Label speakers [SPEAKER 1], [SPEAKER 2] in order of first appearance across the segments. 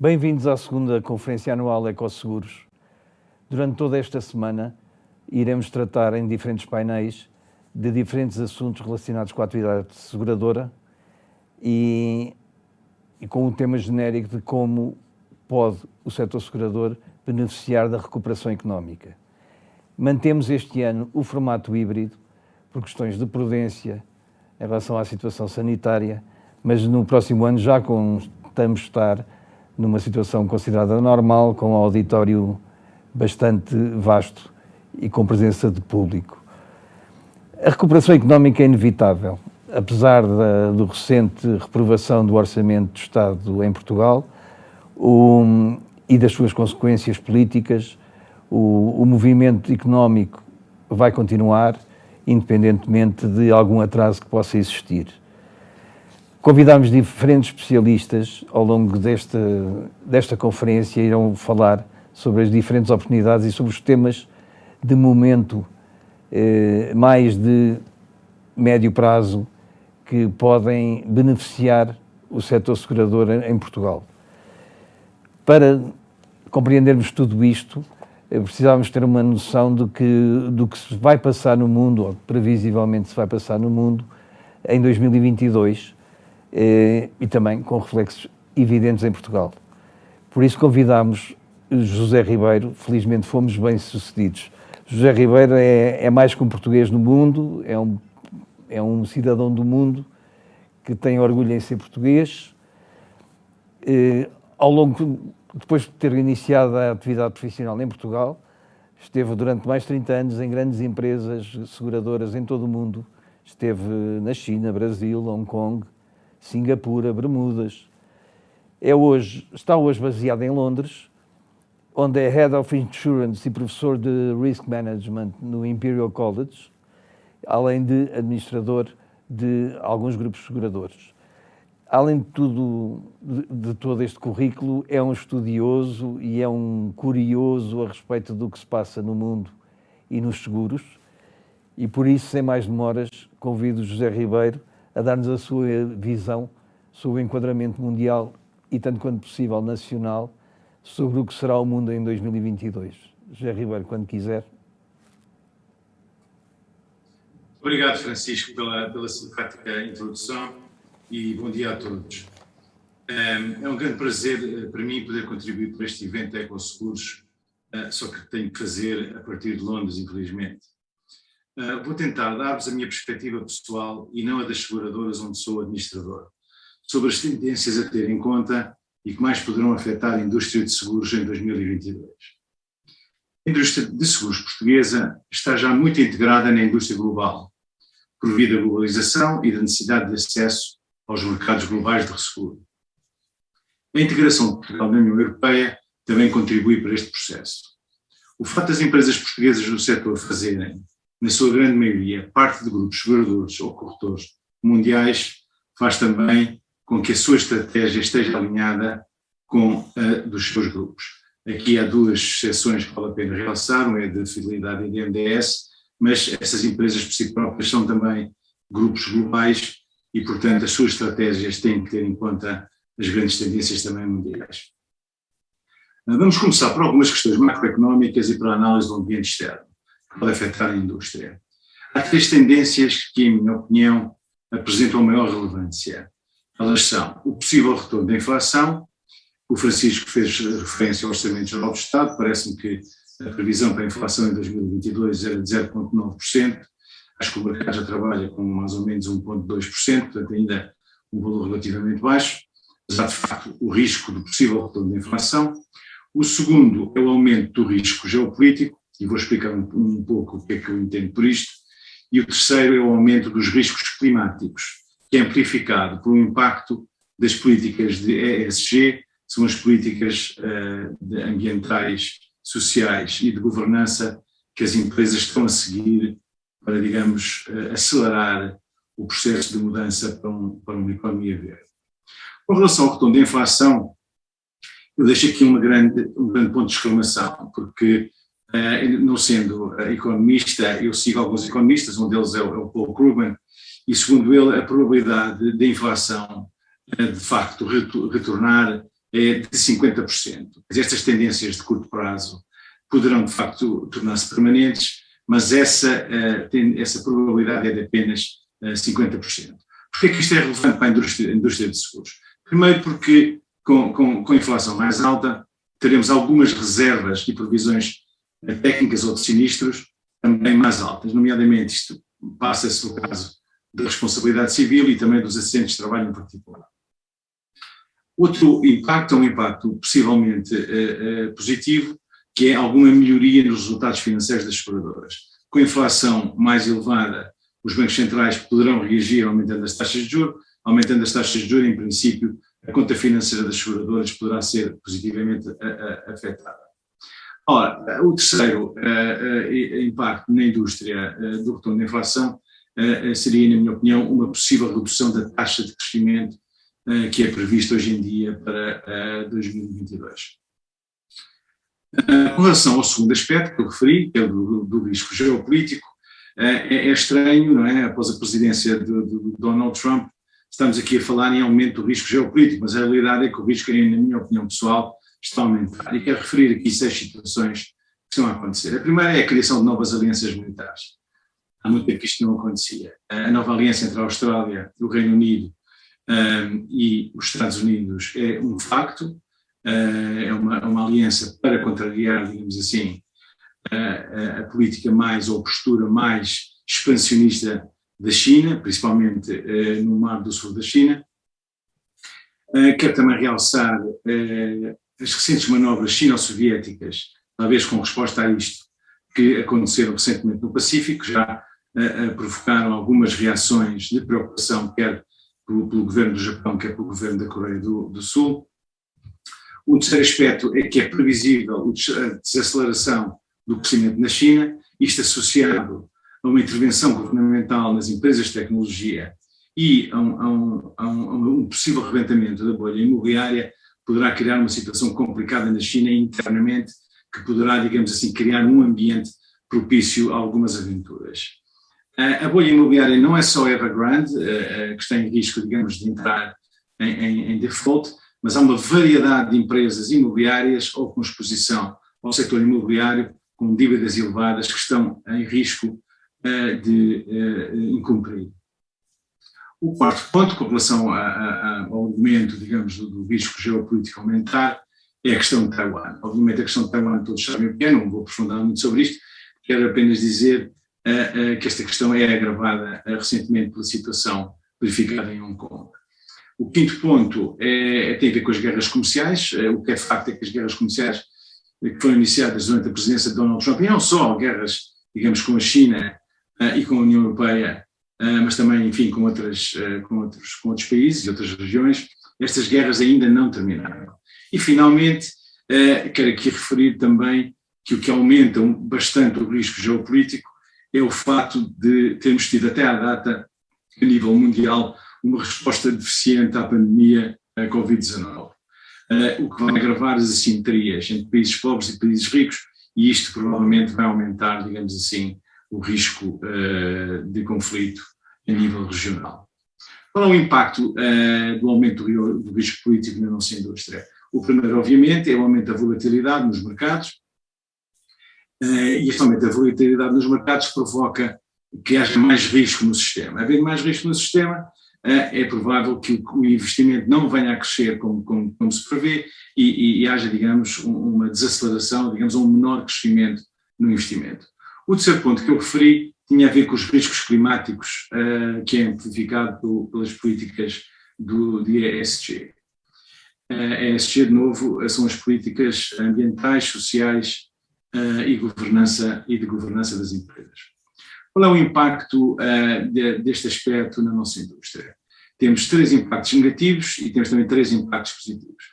[SPEAKER 1] Bem-vindos à segunda Conferência Anual Ecoseguros. Durante toda esta semana iremos tratar em diferentes painéis de diferentes assuntos relacionados com a atividade seguradora e com o tema genérico de como pode o setor segurador beneficiar da recuperação económica. Mantemos este ano o formato híbrido por questões de prudência em relação à situação sanitária, mas no próximo ano já contamos estar numa situação considerada normal, com um auditório bastante vasto e com presença de público. A recuperação económica é inevitável, apesar do recente reprovação do Orçamento do Estado em Portugal e das suas consequências políticas. O movimento económico vai continuar, independentemente de algum atraso que possa existir. Convidámos diferentes especialistas ao longo desta conferência, irão falar sobre as diferentes oportunidades e sobre os temas de momento mais de médio prazo que podem beneficiar o setor segurador em Portugal. Para compreendermos tudo isto, precisávamos ter uma noção do que se vai passar no mundo, ou que previsivelmente se vai passar no mundo, em 2022, e também com reflexos evidentes em Portugal. Por isso convidámos José Ribeiro, felizmente fomos bem-sucedidos. José Ribeiro é mais que um português no mundo, é um cidadão do mundo que tem orgulho em ser português. Depois de ter iniciado a atividade profissional em Portugal, esteve durante mais de 30 anos em grandes empresas seguradoras em todo o mundo. Esteve na China, Brasil, Hong Kong, Singapura, Bermudas. Está hoje baseado em Londres, onde é Head of Insurance e professor de Risk Management no Imperial College, além de administrador de alguns grupos seguradores. Além de tudo, de todo este currículo, é um estudioso e é um curioso a respeito do que se passa no mundo e nos seguros, e por isso, sem mais demoras, convido o José Ribeiro a dar-nos a sua visão sobre o enquadramento mundial e, tanto quanto possível, nacional, sobre o que será o mundo em 2022. José Ribeiro, quando quiser.
[SPEAKER 2] Obrigado, Francisco, pela simpática introdução e bom dia a todos. É um grande prazer para mim poder contribuir para este evento Ecoseguros, só que tenho que fazer a partir de Londres, infelizmente. Vou tentar dar-vos a minha perspectiva pessoal e não a das seguradoras onde sou administrador, sobre as tendências a ter em conta e que mais poderão afetar a indústria de seguros em 2022. A indústria de seguros portuguesa está já muito integrada na indústria global, por via da globalização e da necessidade de acesso aos mercados globais de resseguro. A integração de Portugal na União Europeia também contribui para este processo. O facto das empresas portuguesas do setor fazerem, na sua grande maioria, parte de grupos seguradores ou corretores mundiais, faz também com que a sua estratégia esteja alinhada com a dos seus grupos. Aqui há duas exceções que vale a pena realçar, uma é de Fidelidade e de MDS, mas essas empresas por si próprias são também grupos globais e, portanto, as suas estratégias têm que ter em conta as grandes tendências também mundiais. Vamos começar por algumas questões macroeconómicas e para a análise do ambiente externo, que pode afetar a indústria. Há três tendências que, em minha opinião, apresentam a maior relevância. Elas são o possível retorno da inflação. O Francisco fez referência ao Orçamento Geral do Estado, parece-me que a previsão para a inflação em 2022 era de 0,9%, acho que o mercado já trabalha com mais ou menos 1,2%, portanto ainda um valor relativamente baixo, mas há de facto o risco do possível retorno da inflação. O segundo é o aumento do risco geopolítico, e vou explicar um pouco o que é que eu entendo por isto, e o terceiro é o aumento dos riscos climáticos, que é amplificado por um impacto das políticas de ESG, são as políticas ambientais, sociais e de governança que as empresas estão a seguir para, digamos, acelerar o processo de mudança para uma economia verde. Com relação ao retorno da inflação, eu deixo aqui um grande ponto de exclamação, porque, não sendo economista, eu sigo alguns economistas, um deles é o Paul Krugman, e segundo ele, a probabilidade da inflação de facto retornar é de 50%. Estas tendências de curto prazo poderão, de facto, tornar-se permanentes, mas essa probabilidade é de apenas 50%. Porquê é que isto é relevante para a indústria de seguros? Primeiro porque, com a inflação mais alta, teremos algumas reservas e provisões técnicas ou de sinistros também mais altas, nomeadamente isto passa-se no caso da responsabilidade civil e também dos acidentes de trabalho em particular. Outro impacto é um impacto possivelmente positivo, que é alguma melhoria nos resultados financeiros das seguradoras. Com a inflação mais elevada, os bancos centrais poderão reagir aumentando as taxas de juros, aumentando as taxas de juros, em princípio, a conta financeira das seguradoras poderá ser positivamente afetada. Ora, o terceiro impacto na indústria do retorno da inflação seria, na minha opinião, uma possível redução da taxa de crescimento que é prevista hoje em dia para 2022. Com relação ao segundo aspecto que eu referi, que é o do risco geopolítico, é estranho, não é? Após a presidência de Donald Trump, estamos aqui a falar em aumento do risco geopolítico, mas a realidade é que o risco, na minha opinião pessoal, está a aumentar. E quero referir aqui 6 situações que estão a acontecer. A primeira é a criação de novas alianças militares. Há muito tempo que isto não acontecia. A nova aliança entre a Austrália, o Reino Unido e os Estados Unidos é um facto, é uma aliança para contrariar, digamos assim, a política mais, ou a postura mais expansionista da China, principalmente no Mar do Sul da China. Quero também realçar as recentes manobras sino-soviéticas, talvez com resposta a isto, que aconteceram recentemente no Pacífico, já provocaram algumas reações de preocupação, quer pelo governo do Japão, quer pelo governo da Coreia do Sul. O terceiro aspecto é que é previsível a desaceleração do crescimento na China, isto associado a uma intervenção governamental nas empresas de tecnologia e a um possível rebentamento da bolha imobiliária, poderá criar uma situação complicada na China internamente, que poderá, digamos assim, criar um ambiente propício a algumas aventuras. A bolha imobiliária não é só Evergrande, que está em risco, digamos, de entrar em default, mas há uma variedade de empresas imobiliárias ou com exposição ao setor imobiliário, com dívidas elevadas, que estão em risco de incumprir. O quarto ponto, com relação ao argumento, digamos, do risco geopolítico aumentar, é a questão de Taiwan. Obviamente a questão de Taiwan todos sabem o que é, não vou aprofundar muito sobre isto, quero apenas dizer que esta questão é agravada recentemente pela situação verificada em Hong Kong. O quinto ponto tem a ver com as guerras comerciais. O que é facto é que as guerras comerciais que foram iniciadas durante a presidência de Donald Trump, e não só guerras, digamos, com a China e com a União Europeia, mas também, enfim, com outros países e outras regiões, estas guerras ainda não terminaram. E, finalmente, quero aqui referir também que o que aumenta bastante o risco geopolítico é o fato de termos tido até à data, a nível mundial, uma resposta deficiente à pandemia Covid-19, o que vai agravar as assimetrias entre países pobres e países ricos, e isto provavelmente vai aumentar, digamos assim, o risco de conflito a nível regional. Qual é o impacto do aumento do risco político na nossa indústria? O primeiro, obviamente, é o aumento da volatilidade nos mercados, e este aumento da volatilidade nos mercados provoca que haja mais risco no sistema. Havendo mais risco no sistema, é provável que o investimento não venha a crescer como se prevê e haja, digamos, uma desaceleração, digamos, um menor crescimento no investimento. O terceiro ponto que eu referi tinha a ver com os riscos climáticos, que é amplificado pelas políticas de ESG. ESG, de novo, são as políticas ambientais, sociais e de governança das empresas. Qual é o impacto deste aspecto na nossa indústria? Temos 3 impactos negativos e temos também 3 impactos positivos.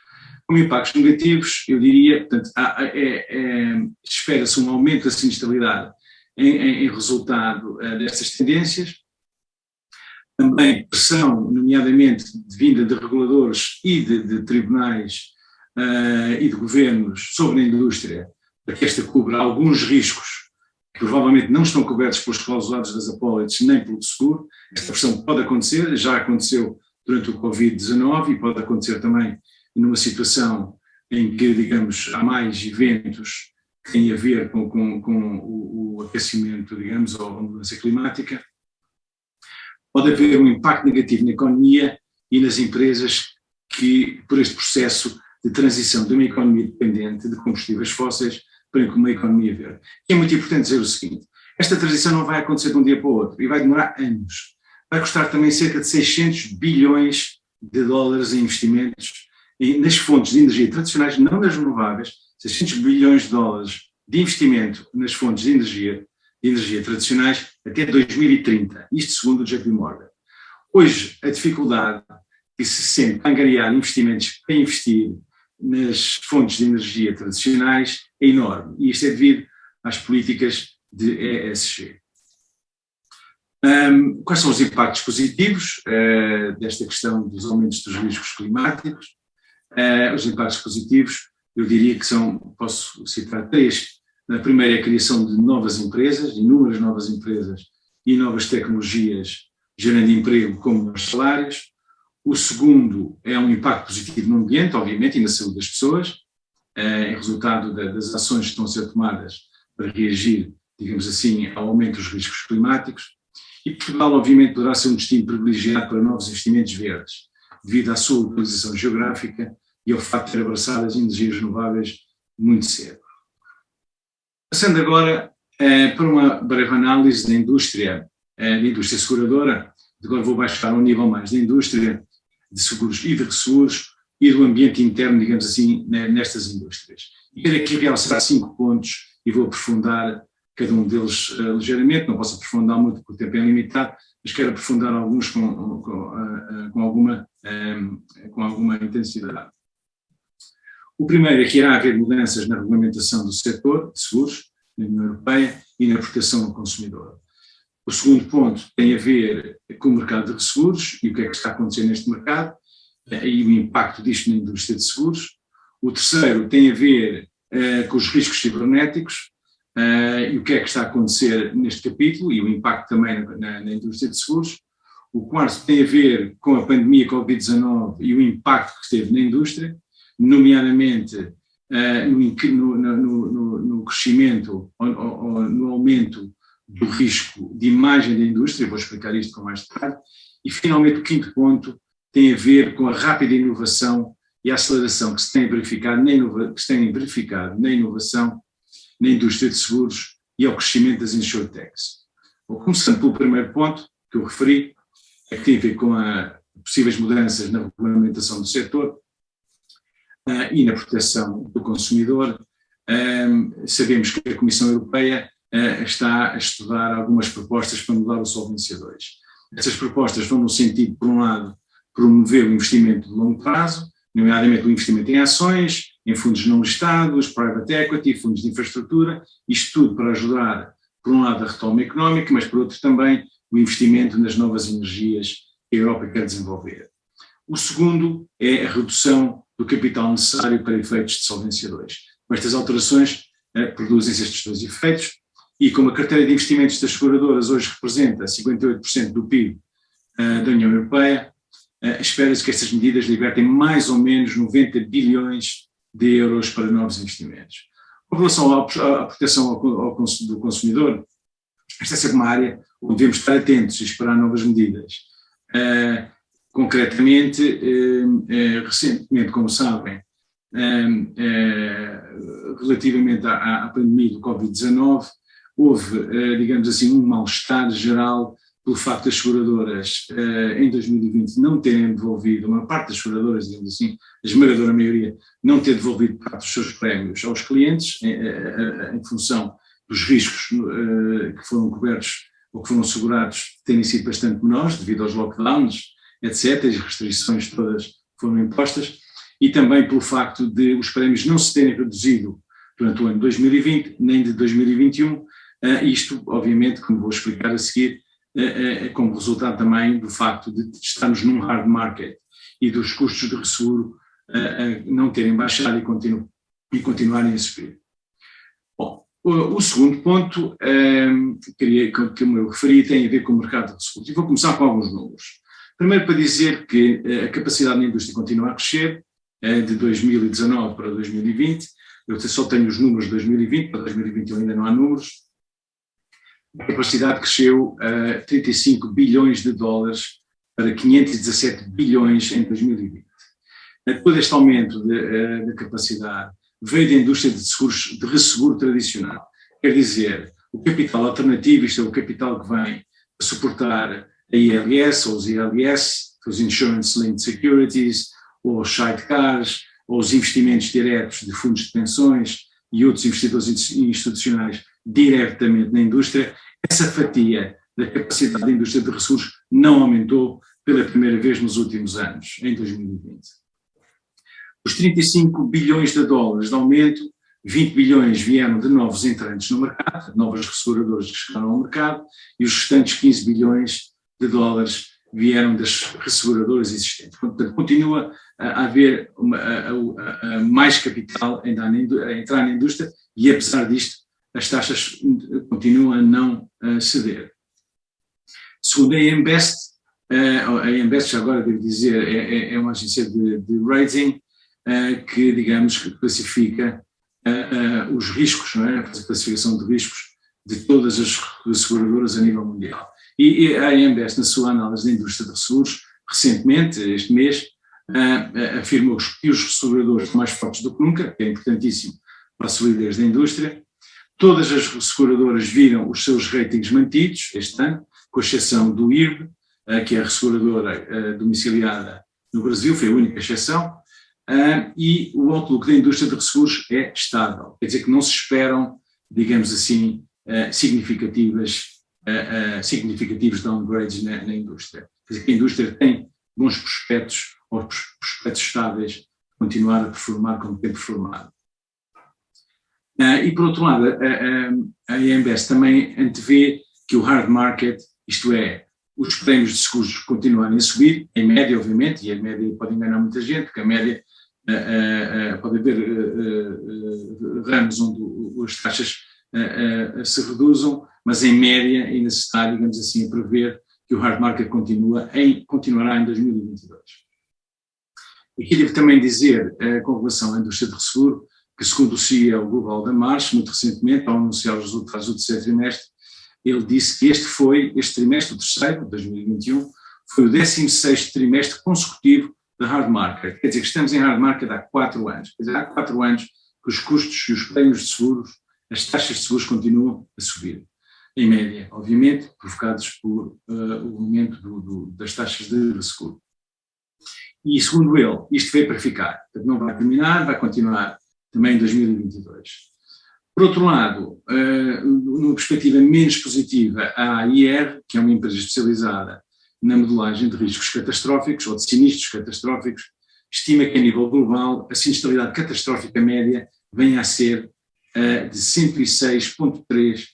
[SPEAKER 2] Como impactos negativos, eu diria, portanto, espera-se um aumento da sinistralidade em resultado destas tendências, também pressão, nomeadamente vinda de reguladores e de tribunais e de governos sobre a indústria, para que esta cubra alguns riscos que provavelmente não estão cobertos pelos clausulados das apólices nem pelo seguro. Esta pressão pode acontecer, já aconteceu durante o Covid-19 e pode acontecer também numa situação em que, digamos, há mais eventos que têm a ver com o aquecimento, digamos, ou a mudança climática, pode haver um impacto negativo na economia e nas empresas que, por este processo de transição de uma economia dependente de combustíveis fósseis para uma economia verde. E é muito importante dizer o seguinte: esta transição não vai acontecer de um dia para o outro e vai demorar anos. Vai custar também cerca de 600 bilhões de dólares em investimentos nas fontes de energia tradicionais, não nas renováveis, 600 bilhões de dólares de investimento nas fontes de energia tradicionais até 2030, isto segundo o JP Morgan. Hoje, a dificuldade que se sente para angariar investimentos para investir nas fontes de energia tradicionais é enorme, e isto é devido às políticas de ESG. Quais são os impactos positivos desta questão dos aumentos dos riscos climáticos? Os impactos positivos, eu diria que posso citar 3. A primeira é a criação de novas empresas, inúmeras novas empresas e novas tecnologias gerando emprego como melhores salários. O segundo é um impacto positivo no ambiente, obviamente, e na saúde das pessoas, em resultado das ações que estão a ser tomadas para reagir, digamos assim, ao aumento dos riscos climáticos. E Portugal, obviamente, poderá ser um destino privilegiado para novos investimentos verdes, devido à sua localização geográfica e ao facto de ter abraçado as energias renováveis muito cedo. Passando agora para uma breve análise da indústria seguradora, agora vou baixar um nível mais da indústria de seguros e de resseguros e do ambiente interno, digamos assim, nestas indústrias. E quero aqui realçar 5 pontos e vou aprofundar cada um deles ligeiramente, não posso aprofundar muito porque o tempo é limitado, mas quero aprofundar alguns com alguma intensidade. O primeiro é que irá haver mudanças na regulamentação do setor de seguros na União Europeia e na proteção ao consumidor. O segundo ponto tem a ver com o mercado de seguros e o que é que está acontecendo neste mercado e o impacto disto na indústria de seguros. O terceiro tem a ver com os riscos cibernéticos e o que é que está a acontecer neste capítulo e o impacto também na indústria de seguros. O quarto tem a ver com a pandemia Covid-19 e o impacto que teve na indústria, nomeadamente no crescimento ou no aumento do risco de imagem da indústria, vou explicar isto com mais detalhe. E finalmente o quinto ponto tem a ver com a rápida inovação e a aceleração que se tem verificado na inovação na indústria de seguros e ao crescimento das insurtechs. Bom, começando pelo primeiro ponto que eu referi, é que tem a ver com possíveis mudanças na regulamentação do setor e na proteção do consumidor. Sabemos que a Comissão Europeia está a estudar algumas propostas para mudar o Solvência II. Essas propostas vão no sentido, por um lado, promover o investimento de longo prazo, nomeadamente o investimento em ações, em fundos não listados, private equity, fundos de infraestrutura, isto tudo para ajudar, por um lado, a retoma económica, mas por outro também o investimento nas novas energias que a Europa quer desenvolver. O segundo é a redução do capital necessário para efeitos de Solvência II. Com estas alterações, produzem-se estes dois efeitos, e como a carteira de investimentos das seguradoras hoje representa 58% do PIB da União Europeia, espera-se que estas medidas libertem mais ou menos 90 bilhões de euros para novos investimentos. Com relação à proteção do consumidor, esta é sempre uma área onde devemos estar atentos e esperar novas medidas. Concretamente, recentemente, como sabem, relativamente à pandemia do Covid-19, houve, digamos assim, um mal-estar geral pelo facto das seguradoras em 2020 não terem devolvido, uma parte das seguradoras, digamos assim, a esmagadora maioria, não ter devolvido parte dos seus prémios aos clientes em função dos riscos que foram cobertos ou que foram segurados terem sido bastante menores devido aos lockdowns, etc., as restrições todas foram impostas, e também pelo facto de os prémios não se terem reduzido durante o ano de 2020 nem de 2021, isto, obviamente, como vou explicar a seguir, como resultado também do facto de estarmos num hard market e dos custos de resseguro não terem baixado e continuarem a subir. Bom, o segundo ponto que eu referi tem a ver com o mercado de resseguros. E vou começar com alguns números. Primeiro para dizer que a capacidade da indústria continua a crescer de 2019 para 2020. Eu só tenho os números de 2020, para 2021 ainda não há números. A capacidade cresceu a 35 bilhões de dólares para 517 bilhões em 2020. Todo este aumento de capacidade veio da indústria de seguros, de resseguro tradicional. Quer dizer, o capital alternativo, isto é o capital que vem a suportar a ILS ou os ILS, os Insurance Linked Securities, ou os sidecars, ou os investimentos diretos de fundos de pensões e outros investidores institucionais diretamente na indústria. Essa fatia da capacidade da indústria de ressursos não aumentou pela primeira vez nos últimos anos, em 2020. Os 35 bilhões de dólares de aumento, 20 bilhões vieram de novos entrantes no mercado, novas resseguradoras que chegaram ao mercado, e os restantes 15 bilhões de dólares vieram das resseguradoras existentes. Portanto, continua a haver mais capital a entrar na indústria e, apesar disto, as taxas continuam a não ceder. Segundo a AM Best, já agora devo dizer, é uma agência de rating que, digamos, que classifica os riscos, não é? Faz a classificação de riscos de todas as seguradoras a nível mundial. E a AM Best, na sua análise da indústria de resseguros, recentemente, este mês, afirmou que os seguradores estão mais fortes do que nunca, que é importantíssimo para a solidez da indústria. Todas as seguradoras viram os seus ratings mantidos este ano, com exceção do IRB, que é a resseguradora domiciliada no Brasil, foi a única exceção, e o outlook da indústria de resseguros é estável, quer dizer que não se esperam, digamos assim, significativos downgrades na indústria. Quer dizer que a indústria tem bons prospectos, ou prospectos estáveis, de continuar a performar como tem performado. E por outro lado, a AM Best também antevê que o hard market, isto é, os prémios de seguros continuarem a subir, em média obviamente, e a média pode enganar muita gente, porque a média pode haver ramos onde as taxas se reduzam, mas em média ainda se está, digamos assim, a prever que o hard market continuará em 2022. Aqui devo também dizer, com relação à indústria de resseguro, que segundo o CEO global da Marsh, muito recentemente, ao anunciar os resultados do terceiro trimestre, ele disse que este trimestre, o terceiro, 2021, foi o 16º trimestre consecutivo de hard market. Quer dizer que estamos em hard market há 4 anos. Quer dizer, há 4 anos que os custos e os prémios de seguros, as taxas de seguros continuam a subir. Em média, obviamente, provocados por o aumento das taxas de resseguro. E, segundo ele, isto veio para ficar. Portanto, não vai terminar, vai continuar também em 2022. Por outro lado, numa perspectiva menos positiva, a AIR, que é uma empresa especializada na modelagem de riscos catastróficos ou de sinistros catastróficos, estima que a nível global a sinistralidade catastrófica média venha a ser de 106,3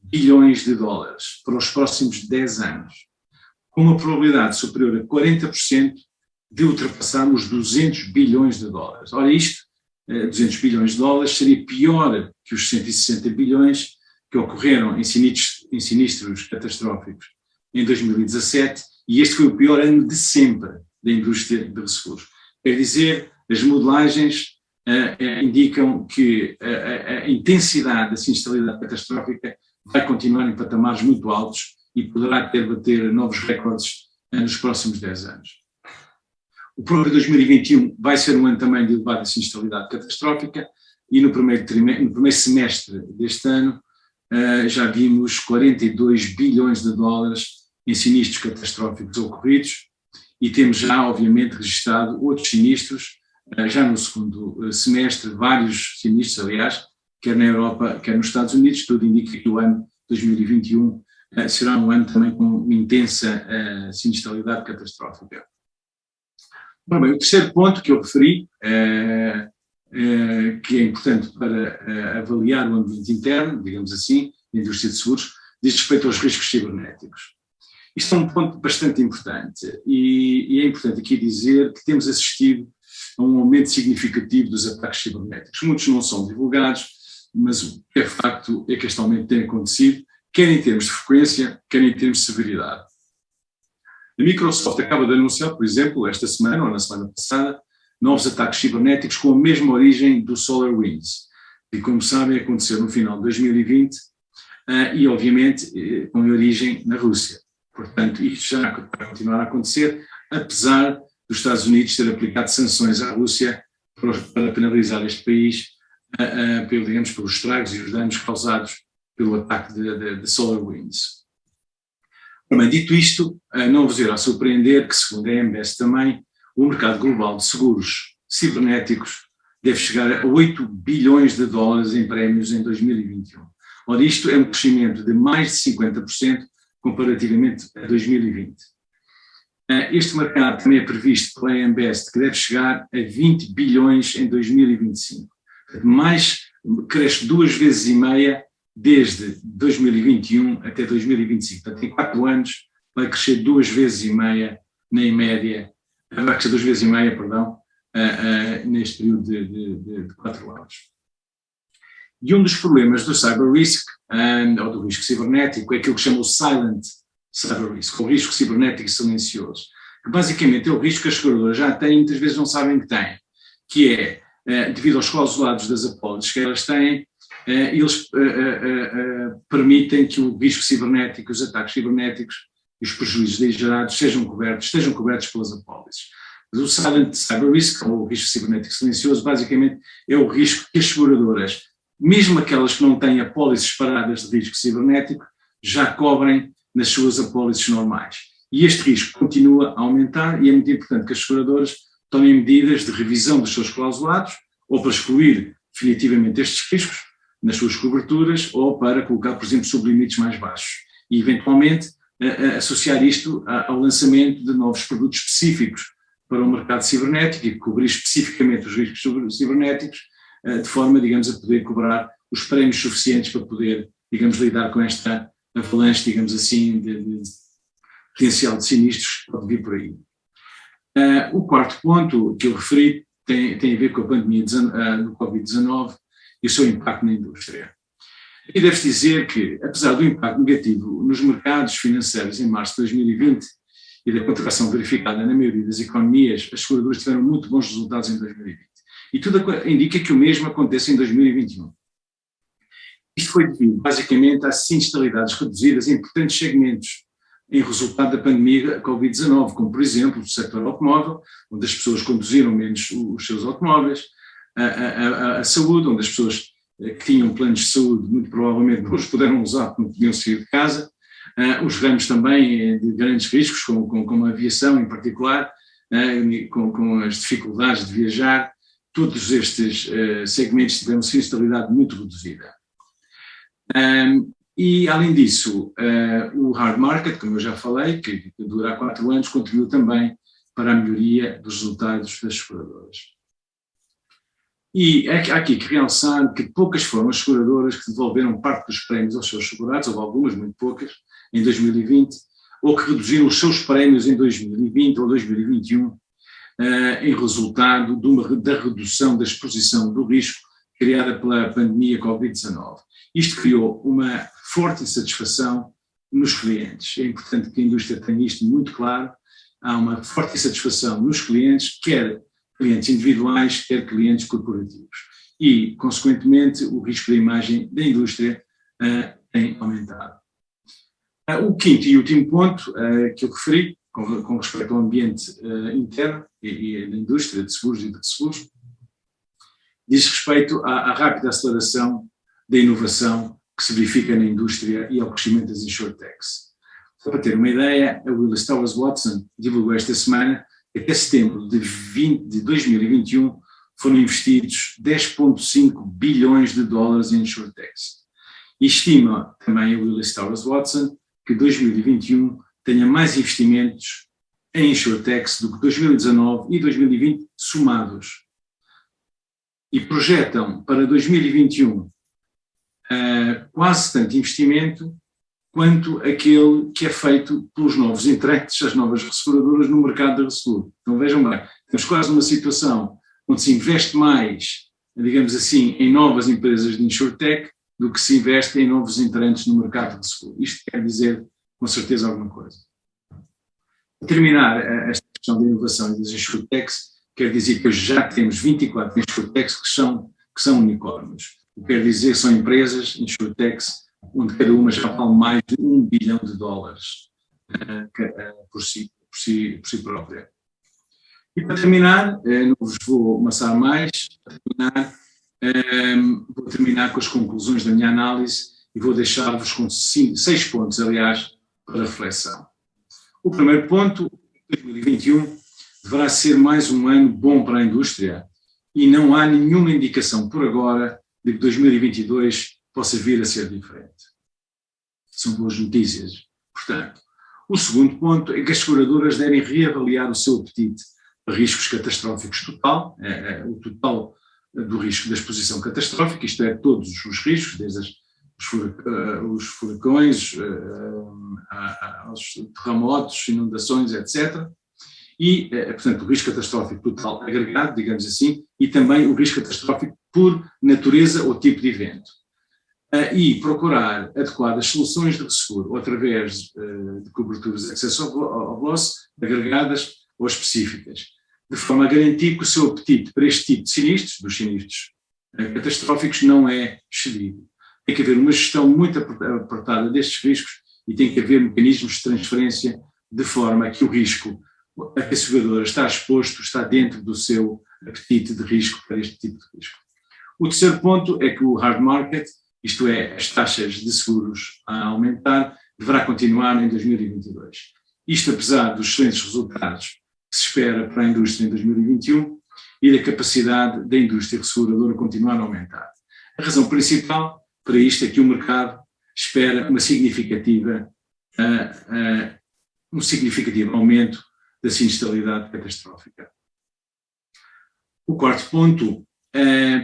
[SPEAKER 2] bilhões de dólares para os próximos 10 anos, com uma probabilidade superior a 40% de ultrapassar os 200 bilhões de dólares. Ora, isto, 200 bilhões de dólares, seria pior que os 160 bilhões que ocorreram em sinistros catastróficos em 2017, e este foi o pior ano de sempre da indústria de resseguros. Quer dizer, as modelagens indicam que a intensidade da sinistralidade catastrófica vai continuar em patamares muito altos e poderá bater novos recordes nos próximos 10 anos. O próprio 2021 vai ser um ano também de elevada sinistralidade catastrófica e no primeiro semestre deste ano já vimos 42 bilhões de dólares em sinistros catastróficos ocorridos e temos já, obviamente, registrado outros sinistros, já no segundo semestre, vários sinistros, aliás, quer na Europa, quer nos Estados Unidos. Tudo indica que o ano 2021 será um ano também com uma intensa sinistralidade catastrófica. Bem, o terceiro ponto que eu referi, que é importante para avaliar o ambiente interno, digamos assim, da indústria de seguros, diz respeito aos riscos cibernéticos. Isto é um ponto bastante importante e é importante aqui dizer que temos assistido a um aumento significativo dos ataques cibernéticos. Muitos não são divulgados, mas o que é facto é que este aumento tem acontecido, quer em termos de frequência, quer em termos de severidade. A Microsoft acaba de anunciar, por exemplo, esta semana ou na semana passada, novos ataques cibernéticos com a mesma origem do SolarWinds, que, como sabem, aconteceu no final de 2020 e, obviamente, com origem na Rússia. Portanto, isto já vai continuar a acontecer, apesar dos Estados Unidos ter aplicado sanções à Rússia para penalizar este país, digamos, pelos estragos e os danos causados pelo ataque de SolarWinds. Também dito isto, não vos irá surpreender que, segundo a AM Best também, o mercado global de seguros cibernéticos deve chegar a 8 bilhões de dólares em prémios em 2021. Ora, isto é um crescimento de mais de 50% comparativamente a 2020. Este mercado também é previsto pela AM Best que deve chegar a 20 bilhões em 2025. Cresce 2,5 vezes desde 2021 até 2025. Portanto, em 4 anos vai crescer 2,5 vezes na média, vai crescer 2,5 vezes, perdão, neste período de 4 anos. E um dos problemas do cyber risk, ou do risco cibernético, é aquilo que chama o silent cyber risk, o risco cibernético silencioso, que basicamente é o risco que as seguradoras já têm e muitas vezes não sabem que têm, que é, devido aos clausulados das apólices que elas têm, eles permitem que o risco cibernético, os ataques cibernéticos e os prejuízos daí gerados estejam cobertos pelas apólices. Mas o silent cyber risk, ou o risco cibernético silencioso, basicamente é o risco que as seguradoras, mesmo aquelas que não têm apólices paradas de risco cibernético, já cobrem nas suas apólices normais. E este risco continua a aumentar e é muito importante que as seguradoras tomem medidas de revisão dos seus clausulados, ou para excluir definitivamente estes riscos nas suas coberturas, ou para colocar, por exemplo, sublimites mais baixos. E, eventualmente, associar isto ao lançamento de novos produtos específicos para o mercado cibernético e cobrir especificamente os riscos cibernéticos, de forma, digamos, a poder cobrar os prémios suficientes para poder, digamos, lidar com esta avalanche, digamos assim, de potencial de sinistros que pode vir por aí. O quarto ponto que eu referi tem a ver com a pandemia do Covid-19 e o seu impacto na indústria. E deve-se dizer que, apesar do impacto negativo nos mercados financeiros em março de 2020 e da contração verificada na maioria das economias, as seguradoras tiveram muito bons resultados em 2020. E tudo indica que o mesmo aconteça em 2021. Isto foi devido, basicamente, às sinistralidades reduzidas em importantes segmentos em resultado da pandemia Covid-19, como, por exemplo, o setor automóvel, onde as pessoas conduziram menos os seus automóveis, a saúde, onde as pessoas que tinham planos de saúde muito provavelmente não os puderam usar porque não podiam sair de casa, os ramos também de grandes riscos, como a aviação em particular, com as dificuldades de viajar, todos estes segmentos tiveram sinistralidade muito reduzida. E, além disso, o hard market, como eu já falei, que dura há 4 anos, contribuiu também para a melhoria dos resultados das seguradoras. E há aqui que realçar que poucas foram as seguradoras que devolveram parte dos prémios aos seus segurados, houve algumas, muito poucas, em 2020, ou que reduziram os seus prémios em 2020 ou 2021, em resultado da redução da exposição do risco criada pela pandemia Covid-19. Isto criou uma forte insatisfação nos clientes. É importante que a indústria tenha isto muito claro. Há uma forte insatisfação nos clientes, quer clientes individuais, quer clientes corporativos. E, consequentemente, o risco da imagem da indústria tem aumentado. O quinto e último ponto que eu referi, com respeito ao ambiente interno e da indústria de seguros e de seguros, diz respeito à rápida aceleração da inovação que se verifica na indústria e ao crescimento das insurtechs. Só para ter uma ideia, a Willis Towers Watson divulgou esta semana que até setembro de 2021 foram investidos 10,5 bilhões de dólares em insurtechs. E estima também a Willis Towers Watson que 2021 tenha mais investimentos em insurtechs do que 2019 e 2020 somados. E projetam para 2021 quase tanto investimento quanto aquele que é feito pelos novos entrantes, as novas resseguradoras no mercado de resseguro. Então vejam bem, temos quase uma situação onde se investe mais, digamos assim, em novas empresas de insurtech do que se investe em novos entrantes no mercado de resseguro. Isto quer dizer com certeza alguma coisa. Para terminar esta questão da inovação e das insurtechs, quer dizer que hoje já temos 24 insurtechs que são unicórnios. O que quer dizer que são empresas, insurtechs, onde cada uma já vale mais de $1 bilhão por si própria. E para terminar, não vos vou amassar mais, vou terminar com as conclusões da minha análise e vou deixar-vos com 6 pontos, aliás, para reflexão. O primeiro ponto, 2021, deverá ser mais um ano bom para a indústria e não há nenhuma indicação por agora de que 2022 possa vir a ser diferente. São boas notícias. Portanto, o segundo ponto é que as seguradoras devem reavaliar o seu apetite para riscos catastróficos total, o total do risco da exposição catastrófica, isto é, todos os riscos, desde os furacões, aos terremotos, inundações, etc. E, portanto, o risco catastrófico total agregado, digamos assim, e também o risco catastrófico por natureza ou tipo de evento. E procurar adequadas soluções de resseguro através de coberturas de acesso ao loss, agregadas ou específicas, de forma a garantir que o seu apetite para este tipo de sinistros, dos sinistros catastróficos, não é excedido. Tem que haver uma gestão muito apertada destes riscos e tem que haver mecanismos de transferência de forma a que o risco a que a seguradora está exposto está dentro do seu apetite de risco para este tipo de risco. O terceiro ponto é que o hard market, isto é, as taxas de seguros a aumentar, deverá continuar em 2022. Isto apesar dos excelentes resultados que se espera para a indústria em 2021 e da capacidade da indústria resseguradora continuar a aumentar. A razão principal para isto é que o mercado espera um significativo aumento da sinistralidade catastrófica. O quarto ponto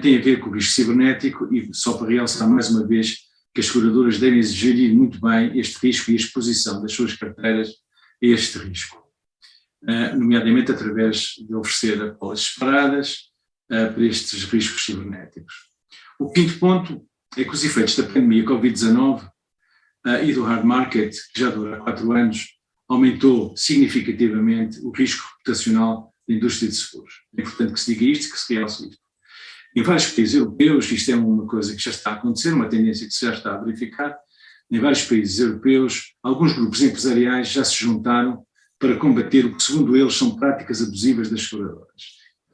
[SPEAKER 2] tem a ver com o risco cibernético e só para realçar mais uma vez que as seguradoras devem gerir muito bem este risco e a exposição das suas carteiras a este risco, nomeadamente através de oferecer apólices separadas para estes riscos cibernéticos. O quinto ponto é que os efeitos da pandemia Covid-19 e do hard market, que já dura há 4 anos, aumentou significativamente o risco reputacional da indústria de seguros. É importante que se diga isto, que se realce isto. Em vários países europeus, isto é uma coisa que já está a acontecer, uma tendência que se já está a verificar, em vários países europeus, alguns grupos empresariais já se juntaram para combater o que, segundo eles, são práticas abusivas das seguradoras,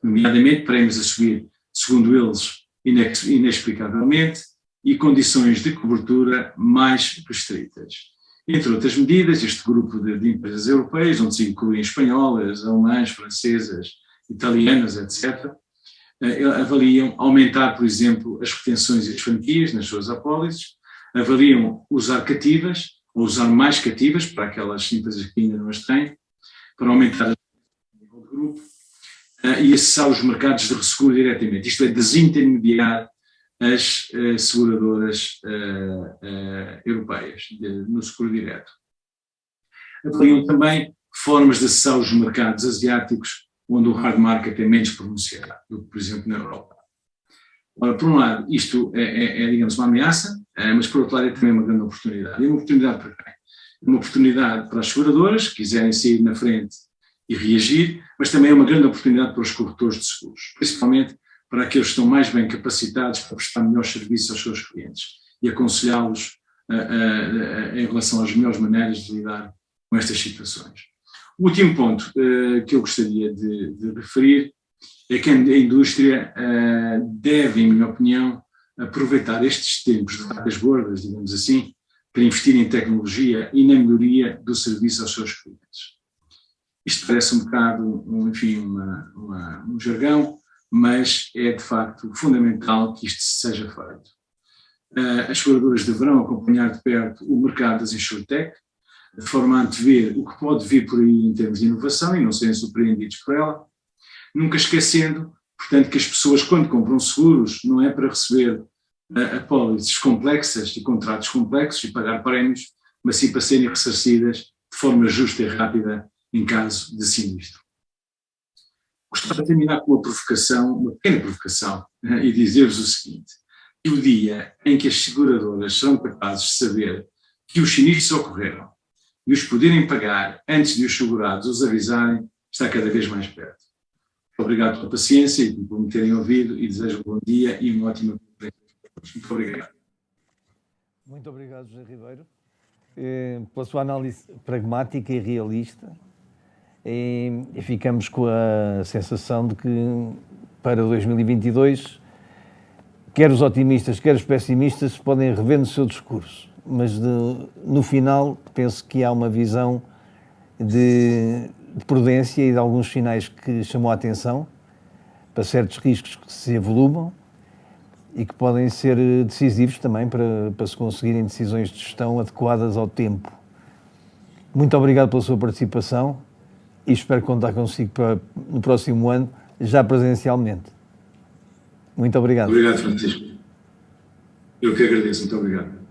[SPEAKER 2] nomeadamente prémios a subir, segundo eles, inexplicavelmente, e condições de cobertura mais restritas. Entre outras medidas, este grupo de empresas europeias, onde se incluem espanholas, alemãs, francesas, italianas, etc., avaliam aumentar, por exemplo, as retenções e as franquias nas suas apólices, avaliam usar cativas, ou usar mais cativas para aquelas empresas que ainda não as têm, para aumentar o nível de grupo, e acessar os mercados de resseguro diretamente, isto é, desintermediar as seguradoras europeias no seguro direto. Avaliam também formas de acessar os mercados asiáticos, onde o hard market é menos pronunciado do que, por exemplo, na Europa. Ora, por um lado, isto digamos, uma ameaça, mas por outro lado é também uma grande oportunidade. E uma oportunidade para quem? Uma oportunidade para as seguradoras, que quiserem sair na frente e reagir, mas também é uma grande oportunidade para os corretores de seguros, principalmente para aqueles que estão mais bem capacitados para prestar melhores serviços aos seus clientes e aconselhá-los em relação às melhores maneiras de lidar com estas situações. O último ponto que eu gostaria de referir é que a indústria deve, em minha opinião, aproveitar estes tempos de vacas gordas, digamos assim, para investir em tecnologia e na melhoria do serviço aos seus clientes. Isto parece um bocado, enfim, um jargão, mas é de facto fundamental que isto seja feito. As seguradoras deverão acompanhar de perto o mercado das insurtech, de forma a antever o que pode vir por aí em termos de inovação e não serem surpreendidos por ela, nunca esquecendo, portanto, que as pessoas quando compram seguros não é para receber apólices complexas e contratos complexos e pagar prémios, mas sim para serem ressarcidas de forma justa e rápida em caso de sinistro. Gostava de terminar com uma pequena provocação, e dizer-vos o seguinte, que o dia em que as seguradoras serão capazes de saber que os sinistros ocorreram e os poderem pagar antes de os segurados os avisarem, está cada vez mais perto. Obrigado pela paciência e por me terem ouvido e desejo um bom dia e uma ótima conferência. Muito obrigado.
[SPEAKER 1] Muito obrigado, José Ribeiro, pela sua análise pragmática e realista. E ficamos com a sensação de que para 2022, quer os otimistas, quer os pessimistas, podem rever no seu discurso. Mas no final, penso que há uma visão de prudência e de alguns sinais que chamou a atenção para certos riscos que se avolumam e que podem ser decisivos também para se conseguirem decisões de gestão adequadas ao tempo. Muito obrigado pela sua participação e espero contar consigo no próximo ano, já presencialmente. Muito obrigado.
[SPEAKER 2] Obrigado, Francisco. Eu que agradeço. Muito obrigado.